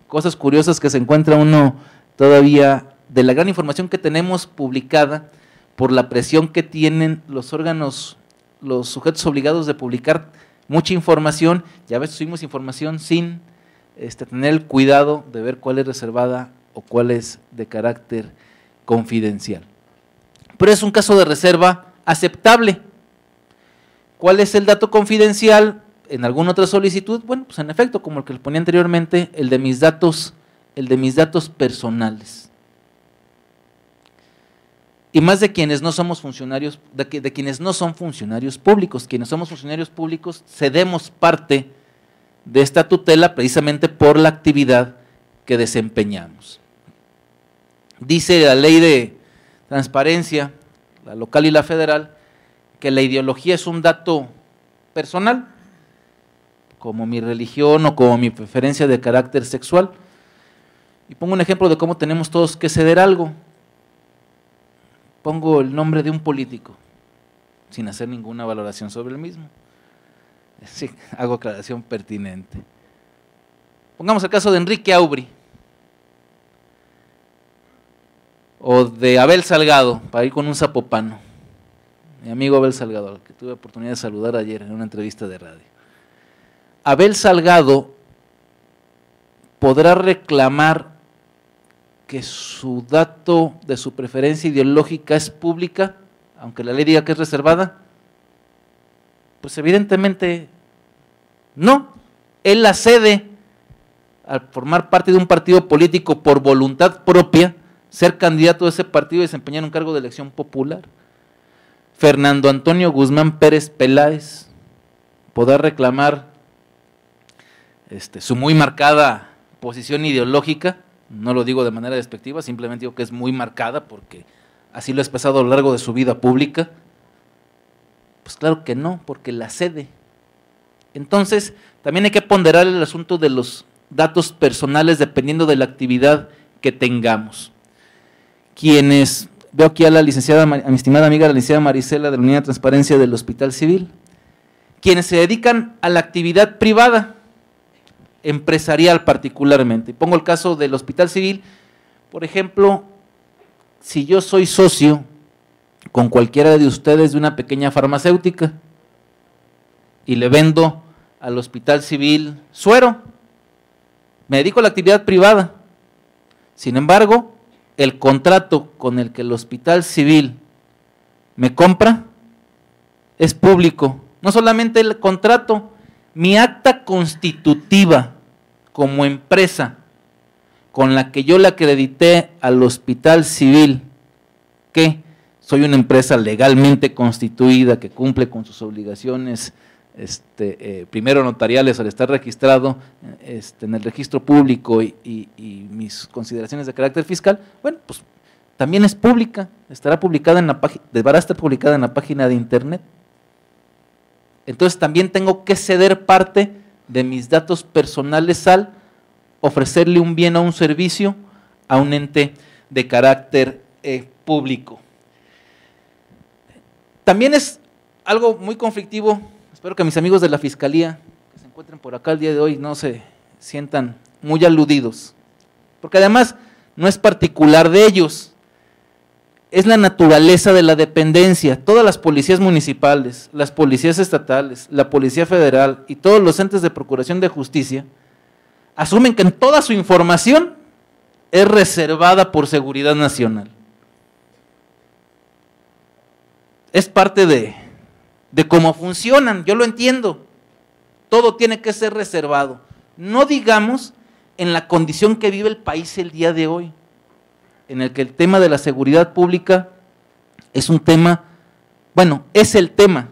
cosas curiosas que se encuentra uno todavía de la gran información que tenemos publicada por la presión que tienen los órganos, los sujetos obligados de publicar mucha información, y a veces subimos información sin tener el cuidado de ver cuál es reservada o cuál es de carácter confidencial. Pero es un caso de reserva aceptable. ¿Cuál es el dato confidencial en alguna otra solicitud? Bueno, pues en efecto, como el que les ponía anteriormente, el de mis datos personales. Y más de quienes no somos funcionarios, de quienes no son funcionarios públicos. Quienes somos funcionarios públicos cedemos parte de esta tutela precisamente por la actividad que desempeñamos. Dice la ley de transparencia, la local y la federal, que la ideología es un dato personal, como mi religión o como mi preferencia de carácter sexual. Y pongo un ejemplo de cómo tenemos todos que ceder algo. Pongo el nombre de un político, sin hacer ninguna valoración sobre el mismo. Sí, hago aclaración pertinente. Pongamos el caso de Enrique Aubry, o de Abel Salgado, para ir con un zapopano, mi amigo Abel Salgado, al que tuve oportunidad de saludar ayer en una entrevista de radio. Abel Salgado podrá reclamar que su dato de su preferencia ideológica es pública, aunque la ley diga que es reservada. Pues evidentemente no. Él la cede al formar parte de un partido político por voluntad propia, ser candidato de ese partido y desempeñar un cargo de elección popular. Fernando Antonio Guzmán Pérez Peláez podrá reclamar su muy marcada posición ideológica. No lo digo de manera despectiva, simplemente digo que es muy marcada porque así lo ha expresado a lo largo de su vida pública. Pues claro que no, porque la cede. Entonces, también hay que ponderar el asunto de los datos personales dependiendo de la actividad que tengamos. Veo aquí a la licenciada, a mi estimada amiga, la licenciada Marisela, de la Unidad de Transparencia del Hospital Civil, quienes se dedican a la actividad privada, empresarial particularmente. Pongo el caso del Hospital Civil, por ejemplo, si yo soy socio con cualquiera de ustedes de una pequeña farmacéutica y le vendo al Hospital Civil suero, me dedico a la actividad privada. Sin embargo, el contrato con el que el Hospital Civil me compra es público. No solamente el contrato, mi acta constitutiva como empresa con la que yo le acredité al Hospital Civil que soy una empresa legalmente constituida que cumple con sus obligaciones primero notariales al estar registrado en el registro público y mis consideraciones de carácter fiscal, bueno, pues también es pública, deberá estar publicada en la página de internet. Entonces también tengo que ceder parte de mis datos personales al ofrecerle un bien o un servicio a un ente de carácter público. También es algo muy conflictivo, espero que mis amigos de la Fiscalía que se encuentren por acá el día de hoy no se sientan muy aludidos, porque además no es particular de ellos, es la naturaleza de la dependencia. Todas las policías municipales, las policías estatales, la Policía Federal y todos los entes de procuración de justicia asumen que toda su información es reservada por seguridad nacional. Es parte de cómo funcionan, yo lo entiendo. Todo tiene que ser reservado. No digamos en la condición que vive el país el día de hoy, en el que el tema de la seguridad pública es un tema, bueno, es el tema,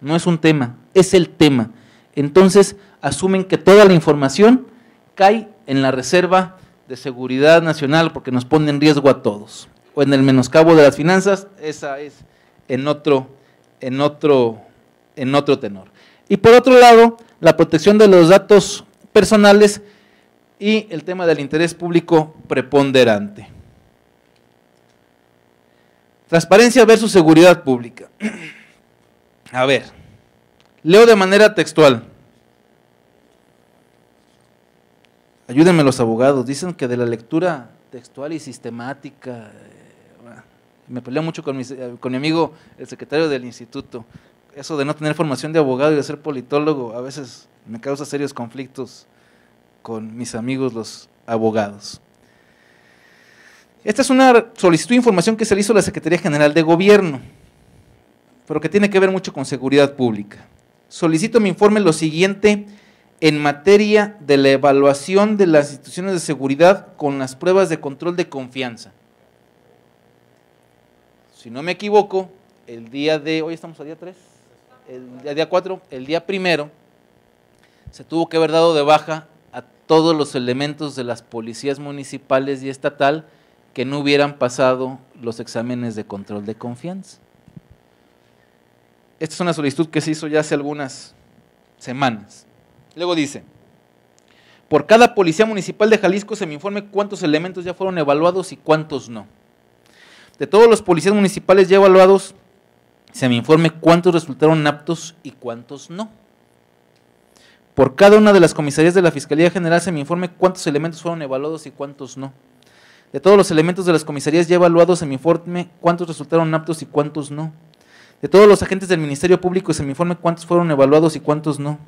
no es un tema, es el tema. Entonces asumen que toda la información cae en la reserva de seguridad nacional porque nos pone en riesgo a todos, o en el menoscabo de las finanzas, esa es en otro tenor. Y por otro lado, la protección de los datos personales y el tema del interés público preponderante. Transparencia versus seguridad pública. A ver, leo de manera textual. ayúdenme los abogados, dicen que de la lectura textual y sistemática, me peleé mucho con mi amigo, el secretario del instituto, eso de no tener formación de abogado y de ser politólogo, a veces me causa serios conflictos con mis amigos los abogados. Esta es una solicitud de información que se le hizo a la Secretaría General de Gobierno, pero que tiene que ver mucho con seguridad pública. Solicito me informe lo siguiente en materia de la evaluación de las instituciones de seguridad con las pruebas de control de confianza. Si no me equivoco, el día de, hoy estamos a día 3, el día 4, el día 1, se tuvo que haber dado de baja a todos los elementos de las policías municipales y estatal que no hubieran pasado los exámenes de control de confianza. Esta es una solicitud que se hizo ya hace algunas semanas. Luego dice, por cada policía municipal de Jalisco se me informe cuántos elementos ya fueron evaluados y cuántos no. De todos los policías municipales ya evaluados, se me informe cuántos resultaron aptos y cuántos no. Por cada una de las comisarías de la Fiscalía General se me informe cuántos elementos fueron evaluados y cuántos no. De todos los elementos de las comisarías ya evaluados se me informe cuántos resultaron aptos y cuántos no. De todos los agentes del Ministerio Público se me informe cuántos fueron evaluados y cuántos no.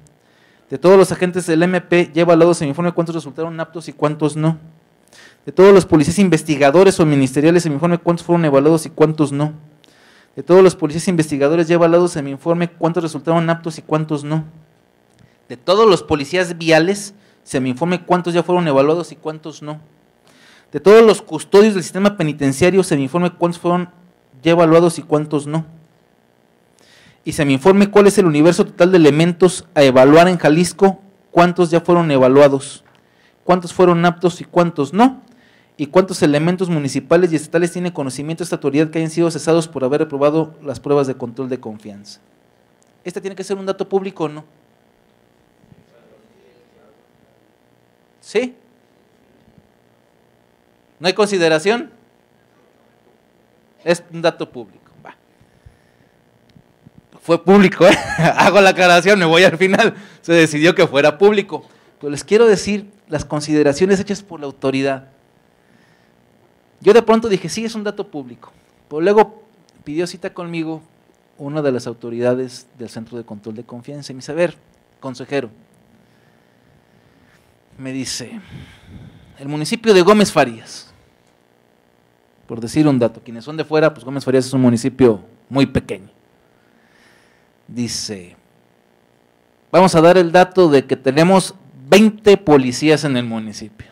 De todos los agentes del MP ya evaluados se me informe cuántos resultaron aptos y cuántos no. De todos los policías investigadores o ministeriales se me informe cuántos fueron evaluados y cuántos no. De todos los policías investigadores ya evaluados se me informe cuántos resultaron aptos y cuántos no. De todos los policías viales se me informe cuántos ya fueron evaluados y cuántos no. De todos los custodios del sistema penitenciario se me informe cuántos fueron ya evaluados y cuántos no. Y se me informe cuál es el universo total de elementos a evaluar en Jalisco, cuántos ya fueron evaluados, cuántos fueron aptos y cuántos no, y cuántos elementos municipales y estatales tiene conocimiento de esta autoridad que hayan sido cesados por haber reprobado las pruebas de control de confianza. ¿Este tiene que ser un dato público o no? ¿Sí? ¿No hay consideración? Es un dato público. Va. Fue público, ¿eh? Hago la aclaración, me voy al final. Se decidió que fuera público. Pero les quiero decir las consideraciones hechas por la autoridad. Yo de pronto dije, sí, es un dato público. Pero luego pidió cita conmigo una de las autoridades del Centro de Control de Confianza y me dice, a ver, consejero, me dice, el municipio de Gómez Farías, por decir un dato, quienes son de fuera, pues Gómez Farías es un municipio muy pequeño. Dice, vamos a dar el dato de que tenemos 20 policías en el municipio.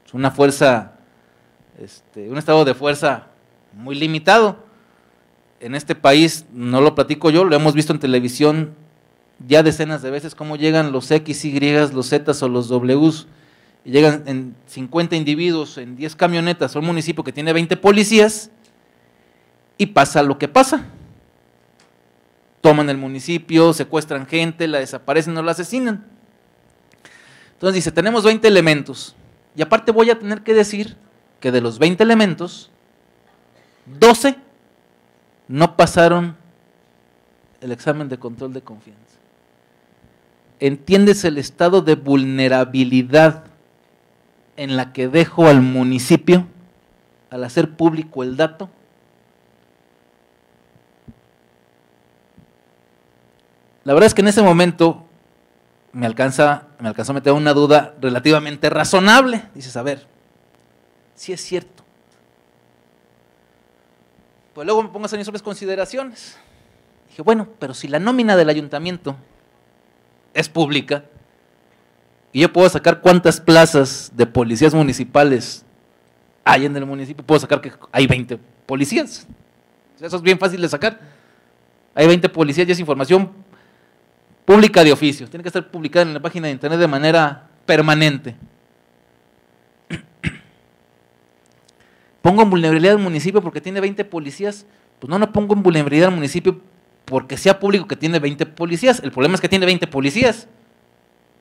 Es una fuerza, un estado de fuerza muy limitado. En este país, no lo platico yo, lo hemos visto en televisión ya decenas de veces, cómo llegan los X, Y, los Z o los Ws, y llegan en 50 individuos, en 10 camionetas a un municipio que tiene 20 policías, y pasa lo que pasa. Toman el municipio, secuestran gente, la desaparecen o la asesinan. Entonces dice, tenemos 20 elementos, y aparte voy a tener que decir que de los 20 elementos, 12 no pasaron el examen de control de confianza. ¿Entiendes el estado de vulnerabilidad en la que dejo al municipio al hacer público el dato? La verdad es que en ese momento me alcanzó a meter una duda relativamente razonable. Dices, a ver, sí es cierto. Pues luego me pongo a hacer mis propias consideraciones. Dije, bueno, pero si la nómina del ayuntamiento es pública y yo puedo sacar cuántas plazas de policías municipales hay en el municipio, puedo sacar que hay 20 policías. Eso es bien fácil de sacar. Hay 20 policías y es información pública de oficio. Tiene que estar publicada en la página de internet de manera permanente. ¿Pongo en vulnerabilidad al municipio porque tiene 20 policías? Pues no pongo en vulnerabilidad al municipio porque sea público que tiene 20 policías. El problema es que tiene 20 policías,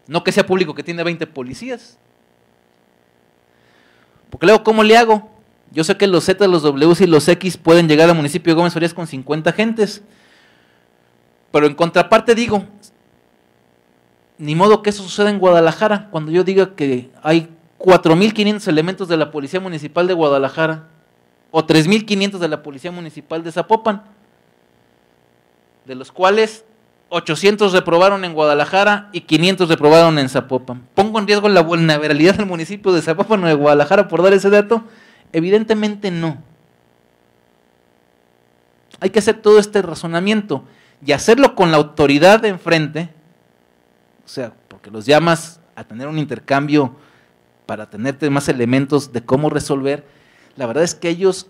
no que sea público que tiene 20 policías. Porque luego, ¿cómo le hago? Yo sé que los Z, los W y los X pueden llegar al municipio de Gómez Farías con 50 agentes, pero en contraparte digo, ni modo que eso suceda en Guadalajara, cuando yo diga que hay 4.500 elementos de la Policía Municipal de Guadalajara, o 3.500 de la Policía Municipal de Zapopan, de los cuales 800 reprobaron en Guadalajara y 500 reprobaron en Zapopan. ¿Pongo en riesgo la vulnerabilidad del municipio de Zapopan o de Guadalajara por dar ese dato? Evidentemente no. Hay que hacer todo este razonamiento y hacerlo con la autoridad de enfrente, o sea, porque los llamas a tener un intercambio para tener más elementos de cómo resolver. La verdad es que ellos,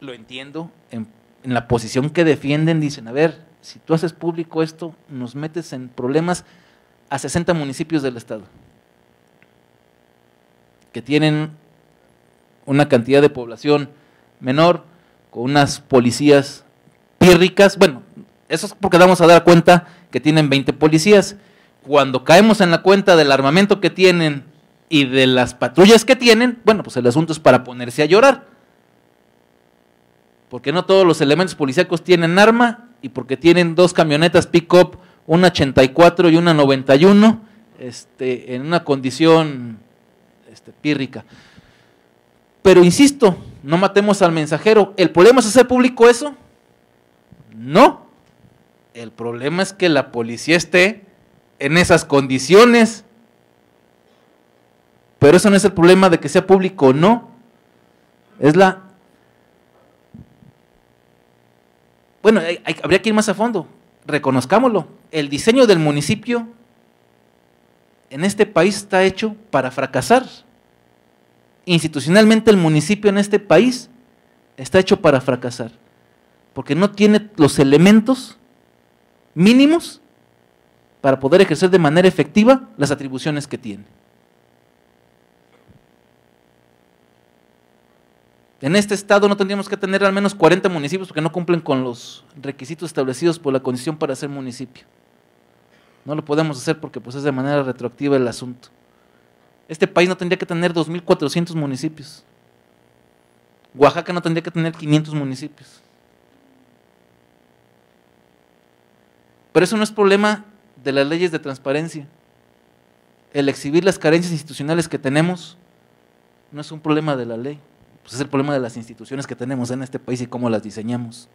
lo entiendo, en la posición que defienden, dicen, a ver, si tú haces público esto, nos metes en problemas a 60 municipios del estado, que tienen una cantidad de población menor, con unas policías pírricas. Bueno, eso es porque vamos a dar cuenta que tienen 20 policías. Cuando caemos en la cuenta del armamento que tienen y de las patrullas que tienen, bueno, pues el asunto es para ponerse a llorar, porque no todos los elementos policíacos tienen arma y porque tienen 2 camionetas pick-up, una 84 y una 91, en una condición pírrica. Pero insisto, no matemos al mensajero. ¿El problema es hacer público eso? No. El problema es que la policía esté en esas condiciones. Pero eso no es el problema de que sea público o no. Es la... Bueno, habría que ir más a fondo. Reconozcámoslo. El diseño del municipio en este país está hecho para fracasar. Institucionalmente el municipio en este país está hecho para fracasar, porque no tiene los elementos mínimos para poder ejercer de manera efectiva las atribuciones que tiene. En este estado no tendríamos que tener al menos 40 municipios porque no cumplen con los requisitos establecidos por la Constitución para ser municipio. No lo podemos hacer porque pues es de manera retroactiva el asunto. Este país no tendría que tener 2.400 municipios. Oaxaca no tendría que tener 500 municipios. Pero eso no es problema de las leyes de transparencia. El exhibir las carencias institucionales que tenemos no es un problema de la ley, pues es el problema de las instituciones que tenemos en este país y cómo las diseñamos.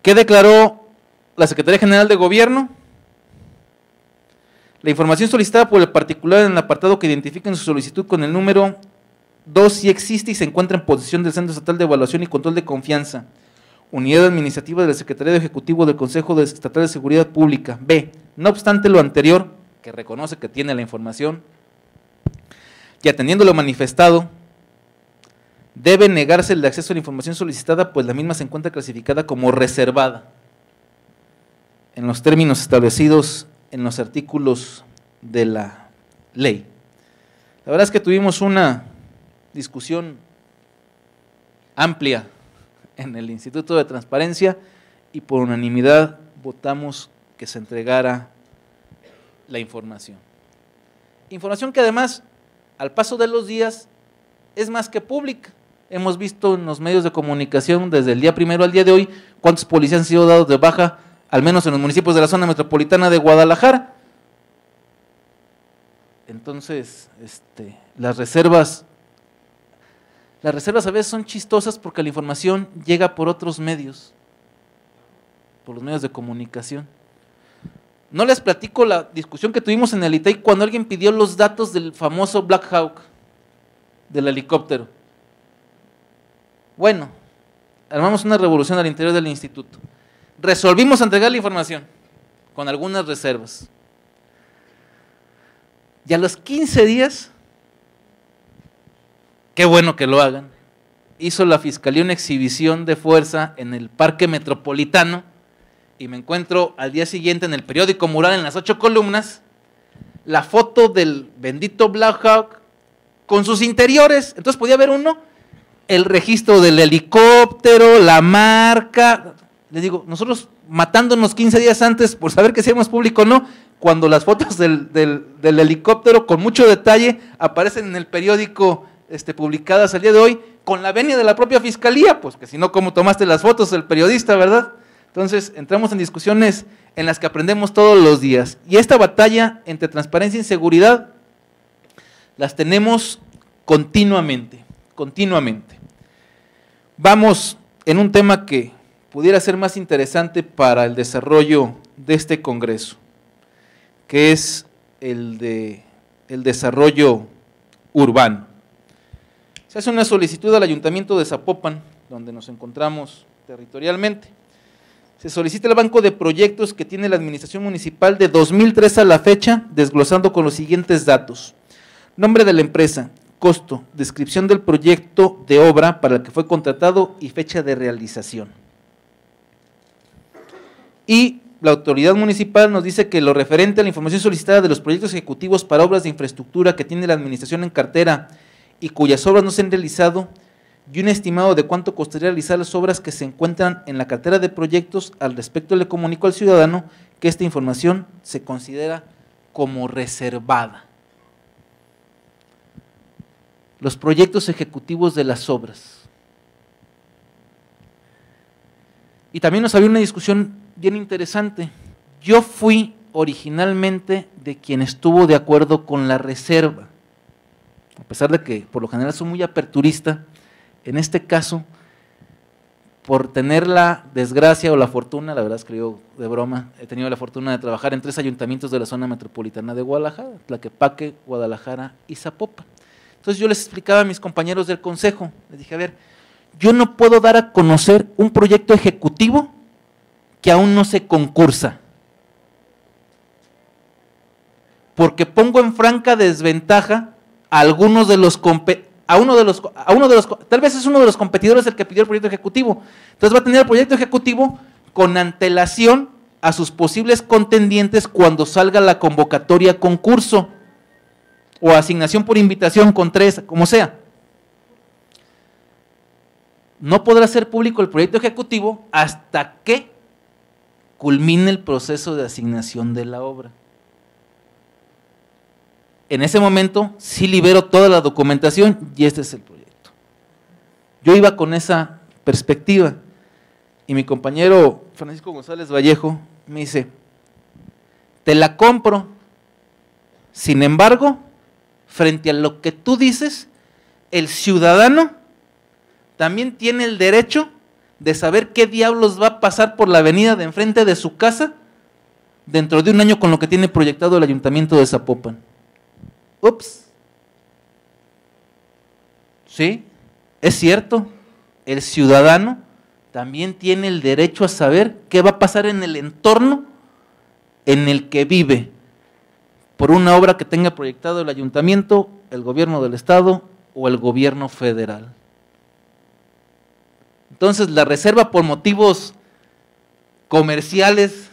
¿Qué declaró la Secretaría General de Gobierno? La información solicitada por el particular en el apartado que identifica en su solicitud con el número 2 sí existe y se encuentra en posesión del Centro Estatal de Evaluación y Control de Confianza, Unidad Administrativa del Secretariado Ejecutivo del Consejo Estatal de Seguridad Pública. B. No obstante lo anterior, que reconoce que tiene la información, y atendiendo lo manifestado, debe negarse el acceso a la información solicitada, pues la misma se encuentra clasificada como reservada, en los términos establecidos en los artículos de la ley. La verdad es que tuvimos una discusión amplia en el Instituto de Transparencia y por unanimidad votamos que se entregara la información. Información que además, al paso de los días, es más que pública. Hemos visto en los medios de comunicación desde el día primero al día de hoy cuántos policías han sido dados de baja, al menos en los municipios de la zona metropolitana de Guadalajara. Entonces, las reservas a veces son chistosas porque la información llega por otros medios, por los medios de comunicación. No les platico la discusión que tuvimos en el ITEI cuando alguien pidió los datos del famoso Black Hawk, del helicóptero. Bueno, armamos una revolución al interior del instituto. Resolvimos entregar la información con algunas reservas. Y a los 15 días, qué bueno que lo hagan, hizo la Fiscalía una exhibición de fuerza en el Parque Metropolitano y me encuentro al día siguiente en el periódico Mural, en las 8 columnas, la foto del bendito Black Hawk con sus interiores. Entonces podía ver uno, el registro del helicóptero, la marca. Les digo, nosotros matándonos 15 días antes por saber que seamos público o no, cuando las fotos del helicóptero con mucho detalle aparecen en el periódico publicadas al día de hoy, con la venia de la propia Fiscalía, pues que si no, ¿cómo tomaste las fotos el periodista, verdad? Entonces, entramos en discusiones en las que aprendemos todos los días. Y esta batalla entre transparencia y seguridad las tenemos continuamente. Vamos en un tema que pudiera ser más interesante para el desarrollo de este Congreso, que es el desarrollo urbano. Se hace una solicitud al Ayuntamiento de Zapopan, donde nos encontramos territorialmente. Se solicita el banco de proyectos que tiene la Administración Municipal de 2003 a la fecha, desglosando con los siguientes datos: nombre de la empresa, costo, descripción del proyecto de obra para el que fue contratado y fecha de realización. Y la autoridad municipal nos dice que lo referente a la información solicitada de los proyectos ejecutivos para obras de infraestructura que tiene la administración en cartera y cuyas obras no se han realizado, y un estimado de cuánto costaría realizar las obras que se encuentran en la cartera de proyectos. Al respecto le comunicó al ciudadano que esta información se considera como reservada. Los proyectos ejecutivos de las obras. Y también nos había una discusión bien interesante. Yo fui originalmente de quien estuvo de acuerdo con la reserva, a pesar de que por lo general soy muy aperturista. En este caso, por tener la desgracia o la fortuna, la verdad es que yo de broma, he tenido la fortuna de trabajar en 3 ayuntamientos de la zona metropolitana de Guadalajara, Tlaquepaque, Guadalajara y Zapopan. Entonces yo les explicaba a mis compañeros del consejo, les dije, a ver, yo no puedo dar a conocer un proyecto ejecutivo que aún no se concursa, porque pongo en franca desventaja a algunos de los tal vez es uno de los competidores el que pidió el proyecto ejecutivo. Entonces va a tener el proyecto ejecutivo con antelación a sus posibles contendientes cuando salga la convocatoria a concurso o asignación por invitación con 3, como sea. No podrá ser público el proyecto ejecutivo hasta que culmine el proceso de asignación de la obra. En ese momento sí libero toda la documentación y este es el proyecto. Yo iba con esa perspectiva y mi compañero Francisco González Vallejo me dice, te la compro, sin embargo, frente a lo que tú dices, el ciudadano también tiene el derecho de saber qué diablos va a pasar por la avenida de enfrente de su casa dentro de un año con lo que tiene proyectado el Ayuntamiento de Zapopan. Ups. Sí, es cierto, el ciudadano también tiene el derecho a saber qué va a pasar en el entorno en el que vive, por una obra que tenga proyectado el ayuntamiento, el gobierno del estado o el gobierno federal. Entonces, la reserva por motivos comerciales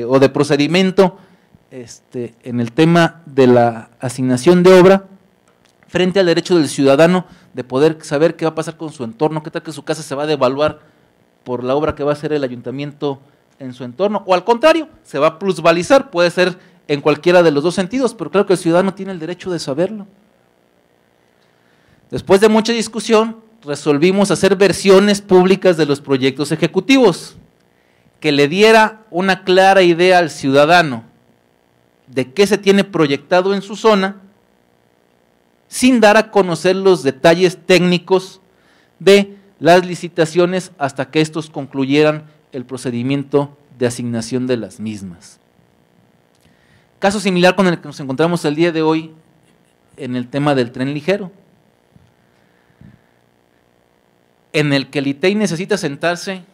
o de procedimiento en el tema de la asignación de obra, frente al derecho del ciudadano de poder saber qué va a pasar con su entorno, qué tal que su casa se va a devaluar por la obra que va a hacer el ayuntamiento en su entorno, o al contrario, se va a plusvalizar, puede ser en cualquiera de los dos sentidos, pero creo que el ciudadano tiene el derecho de saberlo. Después de mucha discusión, resolvimos hacer versiones públicas de los proyectos ejecutivos, que le diera una clara idea al ciudadano de qué se tiene proyectado en su zona, sin dar a conocer los detalles técnicos de las licitaciones hasta que estos concluyeran el procedimiento de asignación de las mismas. Caso similar con el que nos encontramos el día de hoy en el tema del tren ligero, en el que el ITEI necesita sentarse,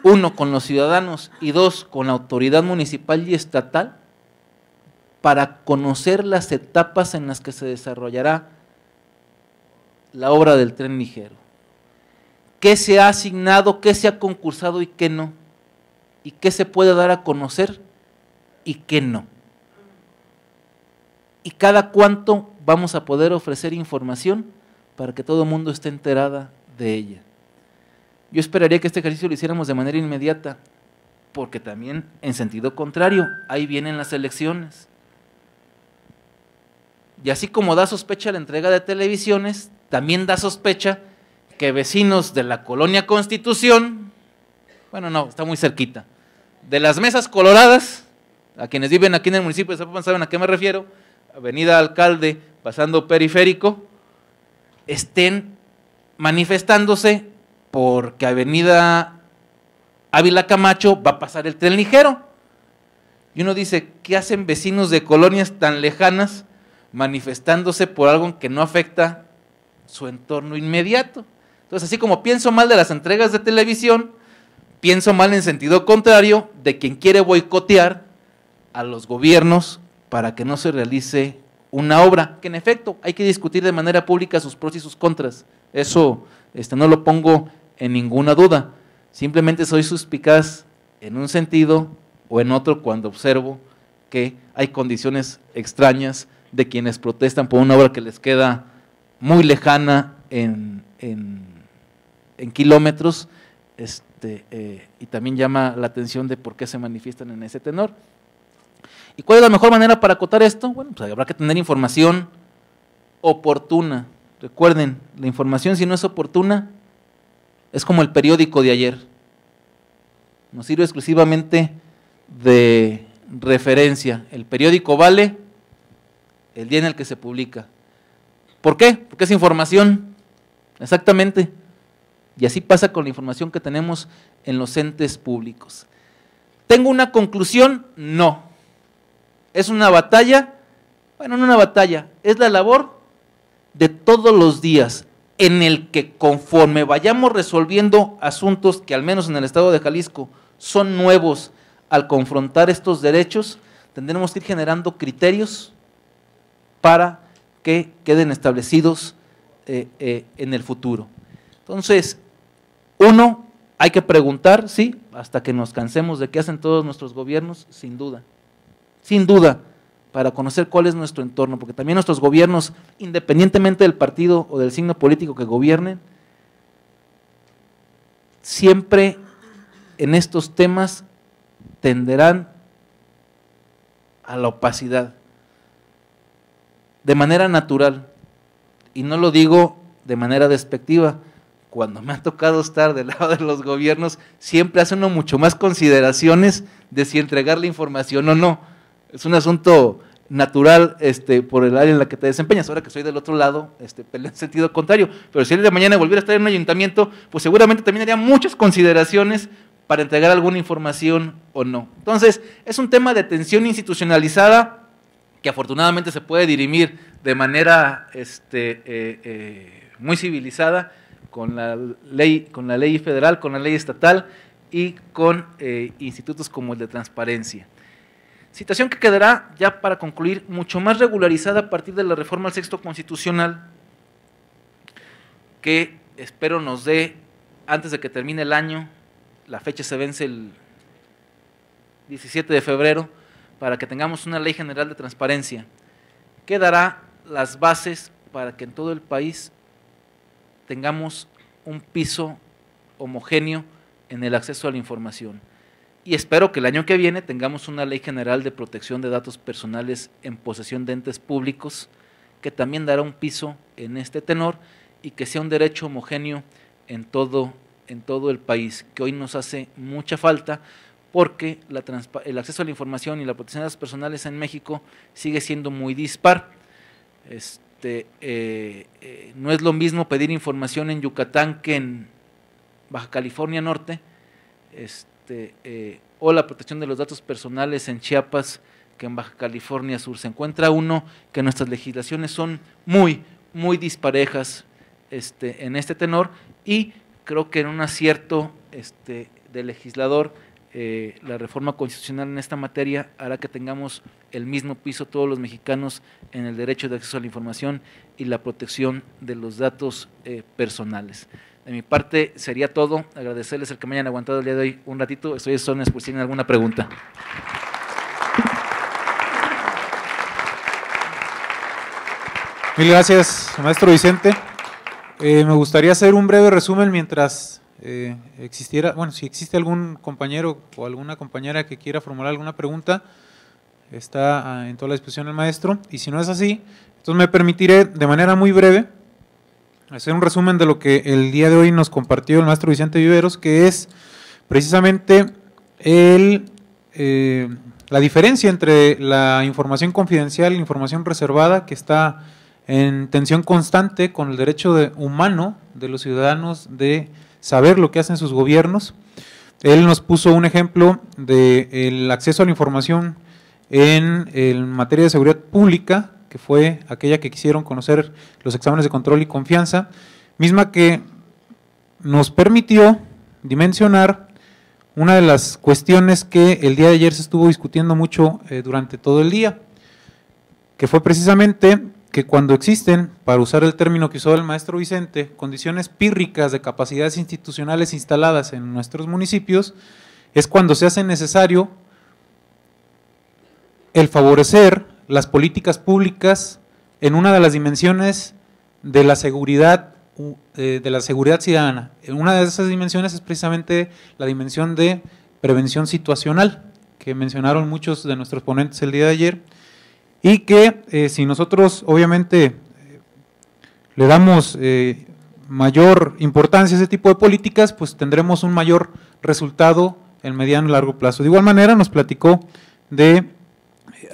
1, con los ciudadanos y 2, con la autoridad municipal y estatal, para conocer las etapas en las que se desarrollará la obra del tren ligero. ¿Qué se ha asignado, qué se ha concursado y qué no? ¿Y qué se puede dar a conocer y qué no? ¿Y cada cuánto vamos a poder ofrecer información para que todo el mundo esté enterada de ella? Yo esperaría que este ejercicio lo hiciéramos de manera inmediata, porque también, en sentido contrario, ahí vienen las elecciones. Y así como da sospecha la entrega de televisiones, también da sospecha que vecinos de la colonia Constitución bueno, no, está muy cerquita, de las mesas coloradas, a quienes viven aquí en el municipio de Zapopan saben a qué me refiero, Avenida Alcalde, pasando Periférico, estén manifestándose porque Avenida Ávila Camacho va a pasar el tren ligero. Y uno dice, ¿qué hacen vecinos de colonias tan lejanas manifestándose por algo que no afecta su entorno inmediato? Entonces, así como pienso mal de las entregas de televisión, pienso mal en sentido contrario de quien quiere boicotear a los gobiernos para que no se realice una obra, que en efecto hay que discutir de manera pública sus pros y sus contras. Eso no lo pongo en ninguna duda. Simplemente soy suspicaz en un sentido o en otro cuando observo que hay condiciones extrañas de quienes protestan por una obra que les queda muy lejana en kilómetros, y también llama la atención de por qué se manifiestan en ese tenor. ¿Y cuál es la mejor manera para acotar esto? Bueno, pues habrá que tener información oportuna. Recuerden, la información si no es oportuna es como el periódico de ayer, nos sirve exclusivamente de referencia. El periódico vale el día en el que se publica. ¿Por qué? Porque es información, exactamente. Y así pasa con la información que tenemos en los entes públicos. ¿Tengo una conclusión? No. ¿Es una batalla? Bueno, no una batalla, es la labor de todos los días en el que conforme vayamos resolviendo asuntos que al menos en el estado de Jalisco son nuevos al confrontar estos derechos, tendremos que ir generando criterios para que queden establecidos en el futuro. Entonces, uno, hay que preguntar, sí, hasta que nos cansemos de qué hacen todos nuestros gobiernos, sin duda, para conocer cuál es nuestro entorno, porque también nuestros gobiernos, independientemente del partido o del signo político que gobiernen, siempre en estos temas tenderán a la opacidad, de manera natural, y no lo digo de manera despectiva. Cuando me ha tocado estar del lado de los gobiernos, siempre hace uno mucho más consideraciones de si entregar la información o no. Es un asunto natural por el área en la que te desempeñas. Ahora que soy del otro lado, peleo en sentido contrario, pero si el de mañana volviera a estar en un ayuntamiento, pues seguramente también haría muchas consideraciones para entregar alguna información o no. Entonces, es un tema de tensión institucionalizada que afortunadamente se puede dirimir de manera muy civilizada con la ley federal, con la ley estatal y con institutos como el de transparencia. Situación que quedará, ya para concluir, mucho más regularizada a partir de la reforma al Sexto Constitucional, que espero nos dé, antes de que termine el año, la fecha se vence el 17 de febrero, para que tengamos una ley general de transparencia, que dará las bases para que en todo el país tengamos un piso homogéneo en el acceso a la información. Y espero que el año que viene tengamos una ley general de protección de datos personales en posesión de entes públicos, que también dará un piso en este tenor y que sea un derecho homogéneo en todo el país, que hoy nos hace mucha falta, porque el acceso a la información y la protección de datos personales en México sigue siendo muy dispar. No es lo mismo pedir información en Yucatán que en Baja California Norte, o la protección de los datos personales en Chiapas que en Baja California Sur. Se encuentra uno que nuestras legislaciones son muy, muy disparejas en este tenor, y creo que en un acierto del legislador, la reforma constitucional en esta materia hará que tengamos el mismo piso todos los mexicanos en el derecho de acceso a la información y la protección de los datos personales. De mi parte sería todo, agradecerles el que me hayan aguantado el día de hoy un ratito, estoy a sus órdenes por si tienen alguna pregunta. Mil gracias, maestro Vicente. Me gustaría hacer un breve resumen mientras existiera, bueno, si existe algún compañero o alguna compañera que quiera formular alguna pregunta, está en toda la disposición el maestro, y si no es así, entonces me permitiré de manera muy breve hacer un resumen de lo que el día de hoy nos compartió el maestro Vicente Viveros, que es precisamente la diferencia entre la información confidencial y la información reservada, que está en tensión constante con el derecho humano de los ciudadanos de saber lo que hacen sus gobiernos. Él nos puso un ejemplo del acceso a la información en materia de seguridad pública, que fue aquella que quisieron conocer los exámenes de control y confianza, misma que nos permitió dimensionar una de las cuestiones que el día de ayer se estuvo discutiendo mucho durante todo el día, que fue precisamente que cuando existen, para usar el término que usó el maestro Vicente, condiciones pírricas de capacidades institucionales instaladas en nuestros municipios, es cuando se hace necesario el favorecer las políticas públicas en una de las dimensiones de la seguridad ciudadana. Una de esas dimensiones es precisamente la dimensión de prevención situacional, que mencionaron muchos de nuestros ponentes el día de ayer, y que si nosotros obviamente le damos mayor importancia a ese tipo de políticas, pues tendremos un mayor resultado en mediano y largo plazo. De igual manera nos platicó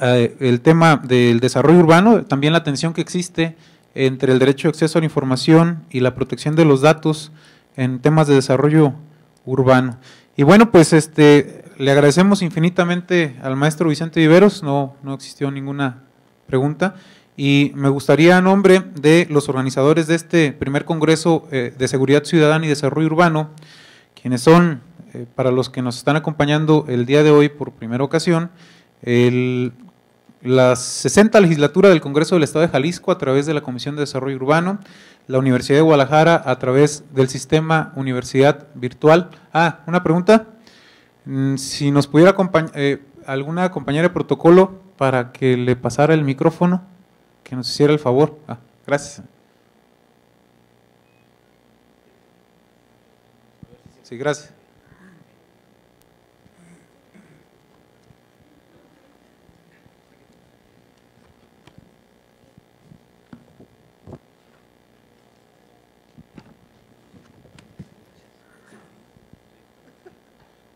el tema del desarrollo urbano, también la tensión que existe entre el derecho de acceso a la información y la protección de los datos en temas de desarrollo urbano. Y bueno, pues le agradecemos infinitamente al maestro Vicente Viveros, no existió ninguna pregunta, y me gustaría, a nombre de los organizadores de este primer Congreso de Seguridad Ciudadana y Desarrollo Urbano, quienes son, para los que nos están acompañando el día de hoy por primera ocasión, la 60ª legislatura del Congreso del Estado de Jalisco a través de la Comisión de Desarrollo Urbano, la Universidad de Guadalajara a través del sistema Universidad Virtual. Una pregunta, si nos pudiera acompañar alguna compañera de protocolo para que le pasara el micrófono, que nos hiciera el favor. Gracias. Sí, gracias.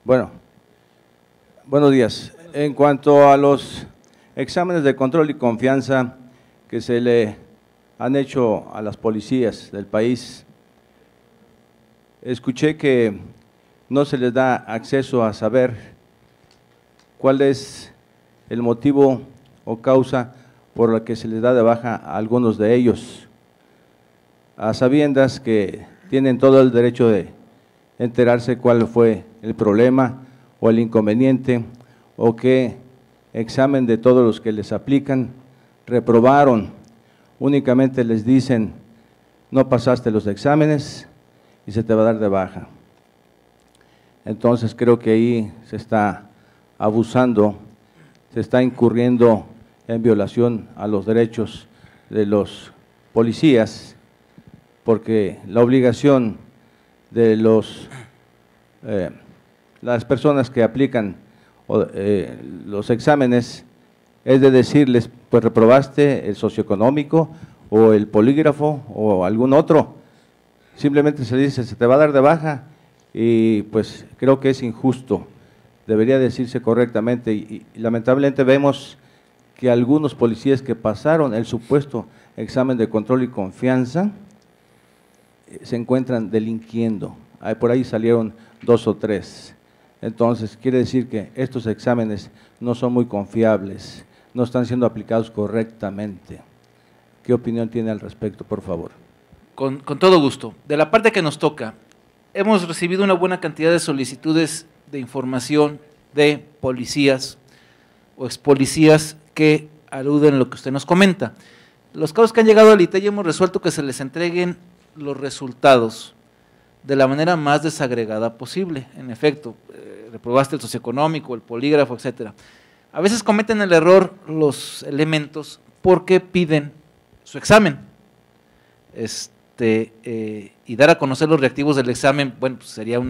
Bueno, buenos días. En cuanto a los exámenes de control y confianza que se le han hecho a las policías del país, escuché que no se les da acceso a saber cuál es el motivo o causa por la que se les da de baja a algunos de ellos, a sabiendas que tienen todo el derecho de enterarse cuál fue el problema o el inconveniente, o qué examen de todos los que les aplican reprobaron. Únicamente les dicen, no pasaste los exámenes y se te va a dar de baja. Entonces creo que ahí se está abusando, se está incurriendo en violación a los derechos de los policías, porque la obligación de las personas que aplican los exámenes es de decirles, pues reprobaste el socioeconómico o el polígrafo o algún otro. Simplemente se dice, se te va a dar de baja, y pues creo que es injusto, debería decirse correctamente, y lamentablemente vemos que algunos policías que pasaron el supuesto examen de control y confianza se encuentran delinquiendo. Por ahí salieron 2 o 3. Entonces, quiere decir que estos exámenes no son muy confiables, no están siendo aplicados correctamente. ¿Qué opinión tiene al respecto, por favor? Con todo gusto. De la parte que nos toca, hemos recibido una buena cantidad de solicitudes de información de policías o expolicías que aluden a lo que usted nos comenta. Los casos que han llegado al ITEI hemos resuelto que se les entreguen los resultados de la manera más desagregada posible. En efecto, reprobaste el socioeconómico, el polígrafo, etcétera. A veces cometen el error los elementos porque piden su examen y dar a conocer los reactivos del examen. Bueno, pues sería un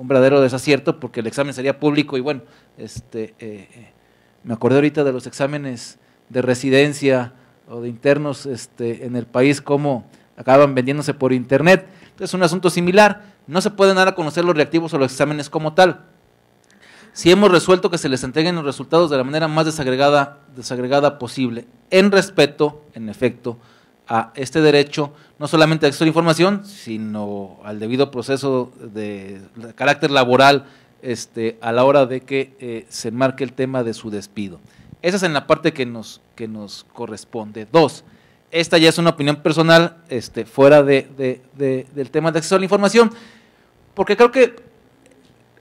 verdadero desacierto, porque el examen sería público y bueno, me acordé ahorita de los exámenes de residencia o de internos en el país, cómo acaban vendiéndose por internet. Entonces, es un asunto similar. no se pueden dar a conocer los reactivos o los exámenes como tal. Si hemos resuelto que se les entreguen los resultados de la manera más desagregada posible, en respeto, en efecto, a este derecho, no solamente a acceso a la información, sino al debido proceso de carácter laboral a la hora de que se enmarque el tema de su despido. Esa es en la parte que nos corresponde. 2, esta ya es una opinión personal fuera del tema de acceso a la información, porque creo que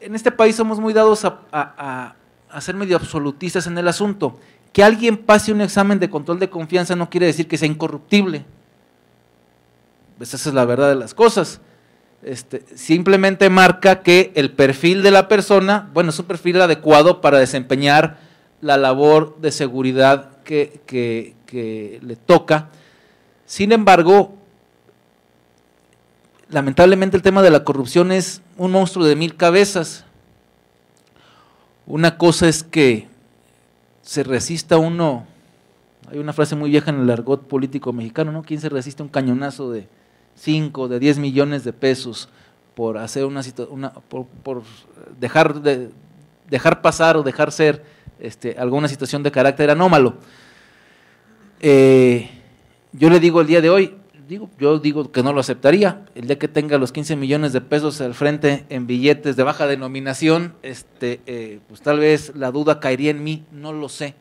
en este país somos muy dados a ser medio absolutistas en el asunto. Que alguien pase un examen de control de confianza no quiere decir que sea incorruptible. Pues esa es la verdad de las cosas. Simplemente marca que el perfil de la persona, bueno, es un perfil adecuado para desempeñar la labor de seguridad que le toca. Sin embargo, lamentablemente el tema de la corrupción es un monstruo de 1000 cabezas. Una cosa es que se resista uno, hay una frase muy vieja en el argot político mexicano, ¿no? ¿Quién se resiste a un cañonazo de 5, de 10 millones de pesos por hacer por dejar pasar o dejar ser alguna situación de carácter anómalo? Yo le digo el día de hoy, yo digo que no lo aceptaría. El día que tenga los 15 millones de pesos al frente en billetes de baja denominación, pues tal vez la duda caería en mí, no lo sé,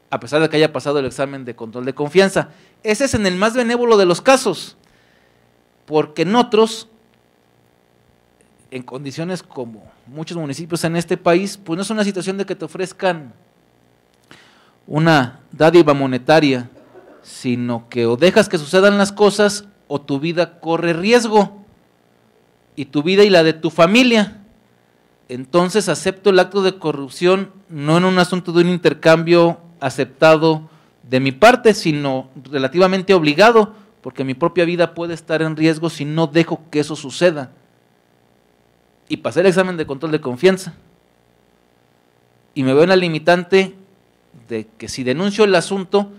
a pesar de que haya pasado el examen de control de confianza. Ese es en el más benévolo de los casos, porque en otros, en condiciones como muchos municipios en este país, pues no es una situación de que te ofrezcan una dádiva monetaria, sino que o dejas que sucedan las cosas o tu vida corre riesgo, y tu vida y la de tu familia. Entonces acepto el acto de corrupción no en un asunto de un intercambio aceptado de mi parte, sino relativamente obligado, porque mi propia vida puede estar en riesgo si no dejo que eso suceda. Y pasé el examen de control de confianza, y me veo en la limitante de que si denuncio el asunto,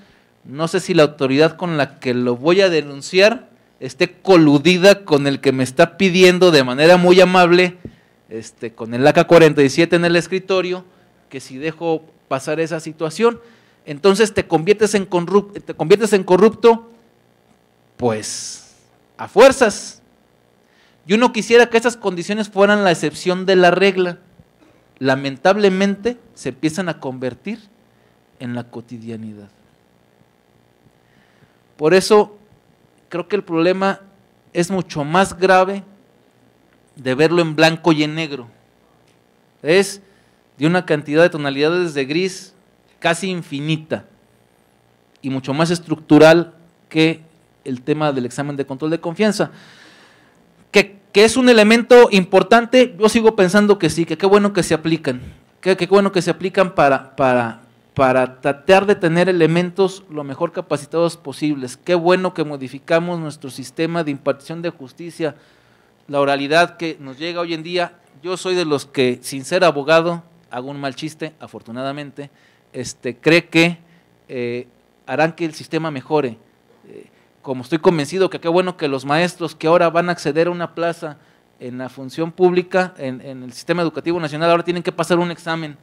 no sé si la autoridad con la que lo voy a denunciar esté coludida con el que me está pidiendo de manera muy amable, con el AK-47 en el escritorio, que si dejo pasar esa situación, entonces te conviertes en corrupto, pues a fuerzas. Y uno quisiera que esas condiciones fueran la excepción de la regla. Lamentablemente se empiezan a convertir en la cotidianidad. Por eso creo que el problema es mucho más grave de verlo en blanco y en negro. Es de una cantidad de tonalidades de gris casi infinita y mucho más estructural que el tema del examen de control de confianza. Que es un elemento importante, yo sigo pensando que sí, que qué bueno que se aplican, que qué bueno que se aplican para tratar de tener elementos lo mejor capacitados posibles. Qué bueno que modificamos nuestro sistema de impartición de justicia, la oralidad que nos llega hoy en día. Yo soy de los que, sin ser abogado, hago un mal chiste, afortunadamente, cree que harán que el sistema mejore. Como estoy convencido que qué bueno que los maestros que ahora van a acceder a una plaza en la función pública, en el sistema educativo nacional, ahora tienen que pasar un examen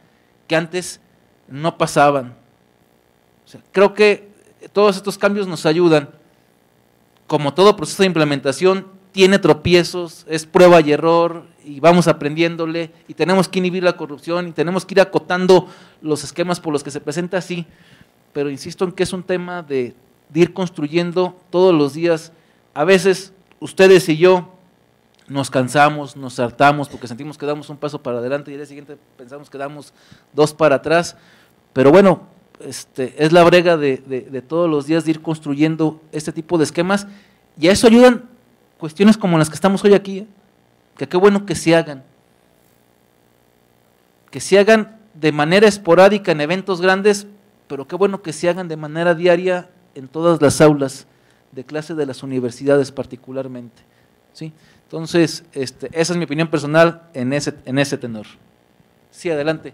que antes no pasaban. O sea, creo que todos estos cambios nos ayudan. Como todo proceso de implementación, tiene tropiezos, es prueba y error, y vamos aprendiéndole, y tenemos que inhibir la corrupción, y tenemos que ir acotando los esquemas por los que se presenta así, pero insisto en que es un tema de ir construyendo todos los días. A veces ustedes y yo nos cansamos, nos hartamos porque sentimos que damos un paso para adelante y al día siguiente pensamos que damos 2 para atrás, pero bueno, es la brega de todos los días de ir construyendo este tipo de esquemas, y a eso ayudan cuestiones como las que estamos hoy aquí, que qué bueno que se hagan de manera esporádica en eventos grandes, pero qué bueno que se hagan de manera diaria en todas las aulas de clase de las universidades particularmente, ¿sí? Entonces, esa es mi opinión personal en ese tenor. Sí, adelante.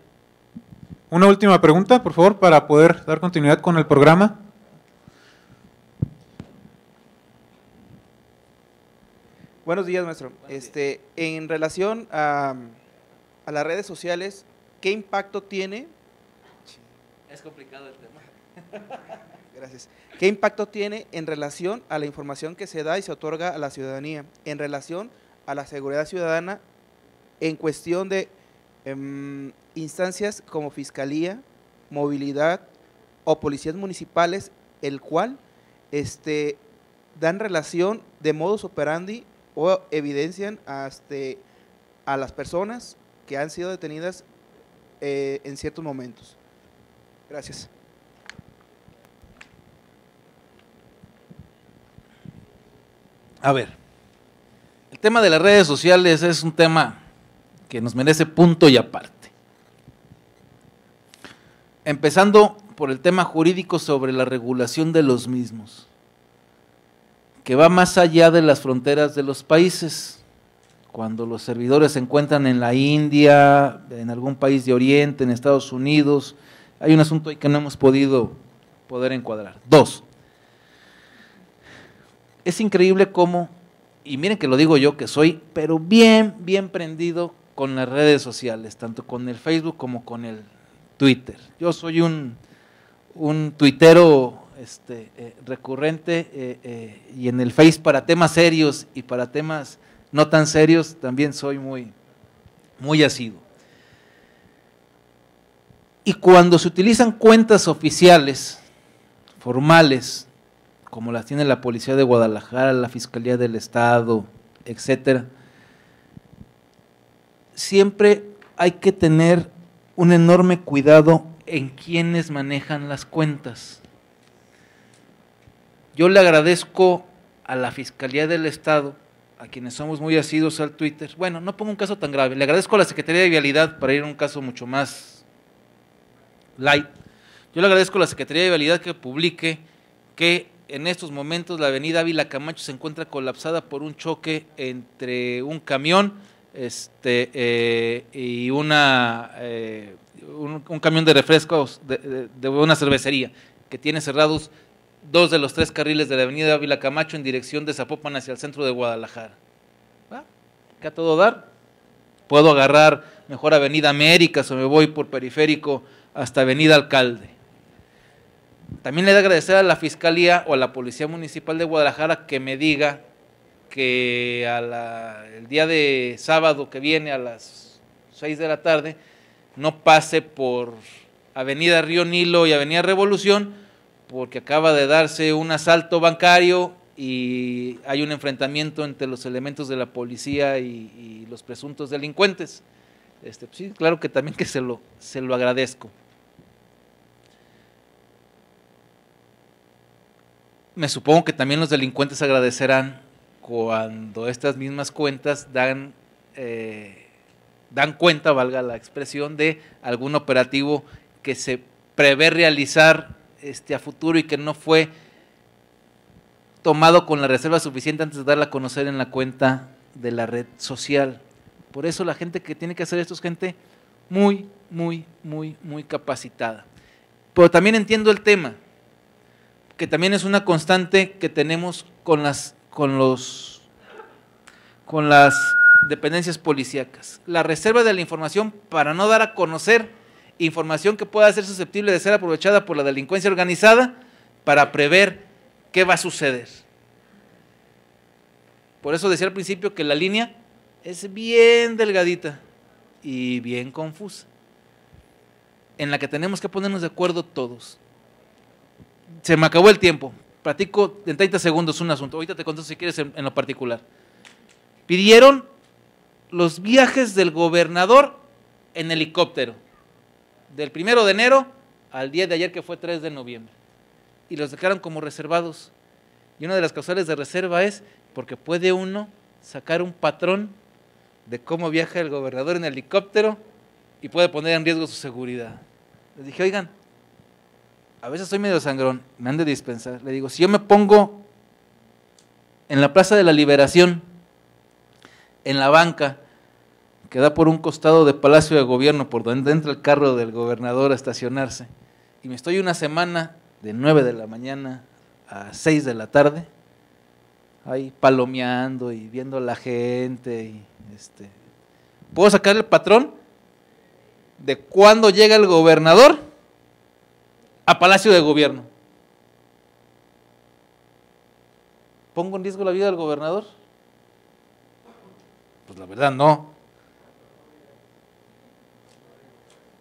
Una última pregunta, por favor, para poder dar continuidad con el programa. Buenos días, maestro. En relación a las redes sociales, ¿qué impacto tiene? Es complicado el tema. Gracias. ¿Qué impacto tiene en relación a la información que se da y se otorga a la ciudadanía, en relación a la seguridad ciudadana, en cuestión de instancias como Fiscalía, Movilidad o policías municipales, el cual dan relación de modus operandi o evidencian a las personas que han sido detenidas en ciertos momentos? Gracias. A ver, el tema de las redes sociales es un tema que nos merece punto y aparte. Empezando por el tema jurídico sobre la regulación de los mismos, que va más allá de las fronteras de los países. Cuando los servidores se encuentran en la India, en algún país de Oriente, en Estados Unidos, hay un asunto ahí que no hemos podido encuadrar. 2. Es increíble cómo, y miren que lo digo yo que soy, pero bien prendido con las redes sociales, tanto con el Facebook como con el Twitter. Yo soy un tuitero recurrente y en el Face para temas serios y para temas no tan serios también soy muy asiduo. Y cuando se utilizan cuentas oficiales, formales, como las tiene la Policía de Guadalajara, la Fiscalía del Estado, etcétera, siempre hay que tener un enorme cuidado en quienes manejan las cuentas. Yo le agradezco a la Fiscalía del Estado, a quienes somos muy asiduos al Twitter, bueno, no pongo un caso tan grave, le agradezco a la Secretaría de Vialidad para ir a un caso mucho más light. Yo le agradezco a la Secretaría de Vialidad que publique que en estos momentos la avenida Ávila Camacho se encuentra colapsada por un choque entre un camión y un camión de refrescos de una cervecería que tiene cerrados 2 de los 3 carriles de la avenida Ávila Camacho en dirección de Zapopan hacia el centro de Guadalajara. ¿Qué a todo dar? Puedo agarrar mejor avenida Américas o me voy por periférico hasta avenida Alcalde. También le he de agradecer a la Fiscalía o a la Policía Municipal de Guadalajara que me diga que el día de sábado que viene a las 6 de la tarde no pase por avenida Río Nilo y avenida Revolución porque acaba de darse un asalto bancario y hay un enfrentamiento entre los elementos de la policía y los presuntos delincuentes. Pues sí, claro que también que se lo agradezco. Me supongo que también los delincuentes agradecerán cuando estas mismas cuentas dan cuenta, valga la expresión, de algún operativo que se prevé realizar a futuro y que no fue tomado con la reserva suficiente antes de darla a conocer en la cuenta de la red social. Por eso la gente que tiene que hacer esto es gente muy capacitada. Pero también entiendo el tema, que también es una constante que tenemos con las dependencias policíacas. La reserva de la información para no dar a conocer información que pueda ser susceptible de ser aprovechada por la delincuencia organizada para prever qué va a suceder. Por eso decía al principio que la línea es bien delgadita y bien confusa, en la que tenemos que ponernos de acuerdo todos. Se me acabó el tiempo, platico en 30 segundos un asunto, ahorita te contesto si quieres en lo particular. Pidieron los viajes del gobernador en helicóptero, del 1 de enero al día de ayer que fue 3 de noviembre, y los declararon como reservados. Y una de las causales de reserva es porque puede uno sacar un patrón de cómo viaja el gobernador en helicóptero y puede poner en riesgo su seguridad. Les dije, oigan, a veces soy medio sangrón, me han de dispensar. Le digo, si yo me pongo en la Plaza de la Liberación, en la banca que da por un costado de Palacio de Gobierno, por donde entra el carro del gobernador a estacionarse, y me estoy una semana de 9 de la mañana a 6 de la tarde, ahí palomeando y viendo a la gente. Y, puedo sacar el patrón de cuándo llega el gobernador a Palacio de Gobierno. ¿Pongo en riesgo la vida del gobernador? Pues la verdad no.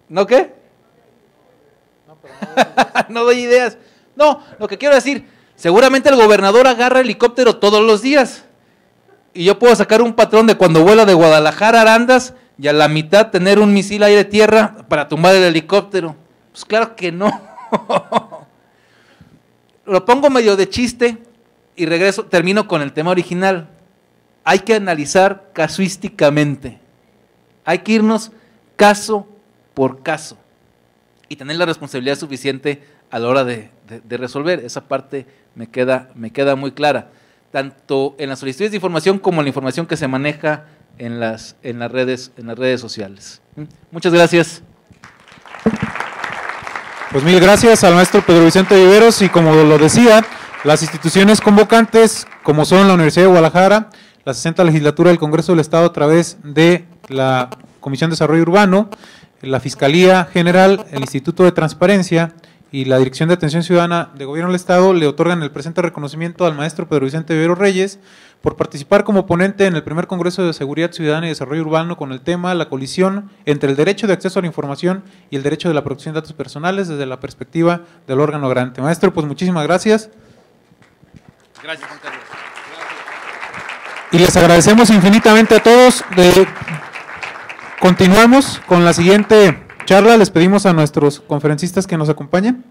¿No qué? No doy ideas. No, lo que quiero decir, seguramente el gobernador agarra helicóptero todos los días. Y yo puedo sacar un patrón de cuando vuela de Guadalajara a Arandas y a la mitad tener un misil aire-tierra para tumbar el helicóptero. Pues claro que no. Lo pongo medio de chiste y termino con el tema original. Hay que analizar casuísticamente. Hay que irnos caso por caso y tener la responsabilidad suficiente a la hora de resolver. Esa parte me queda muy clara, tanto en las solicitudes de información como en la información que se maneja en las redes sociales. Muchas gracias. Pues mil gracias al maestro Pedro Vicente Viveros, y como lo decía, las instituciones convocantes, como son la Universidad de Guadalajara, la 60ª Legislatura del Congreso del Estado a través de la Comisión de Desarrollo Urbano, la Fiscalía General, el Instituto de Transparencia y la Dirección de Atención Ciudadana de Gobierno del Estado le otorgan el presente reconocimiento al maestro Pedro Vicente Viveros Reyes por participar como ponente en el primer Congreso de Seguridad Ciudadana y Desarrollo Urbano con el tema la colisión entre el derecho de acceso a la información y el derecho de la protección de datos personales desde la perspectiva del órgano garante. Maestro, pues muchísimas gracias. Gracias, Juan Carlos. Y les agradecemos infinitamente a todos. Continuamos con la siguiente charla. Les pedimos a nuestros conferencistas que nos acompañen.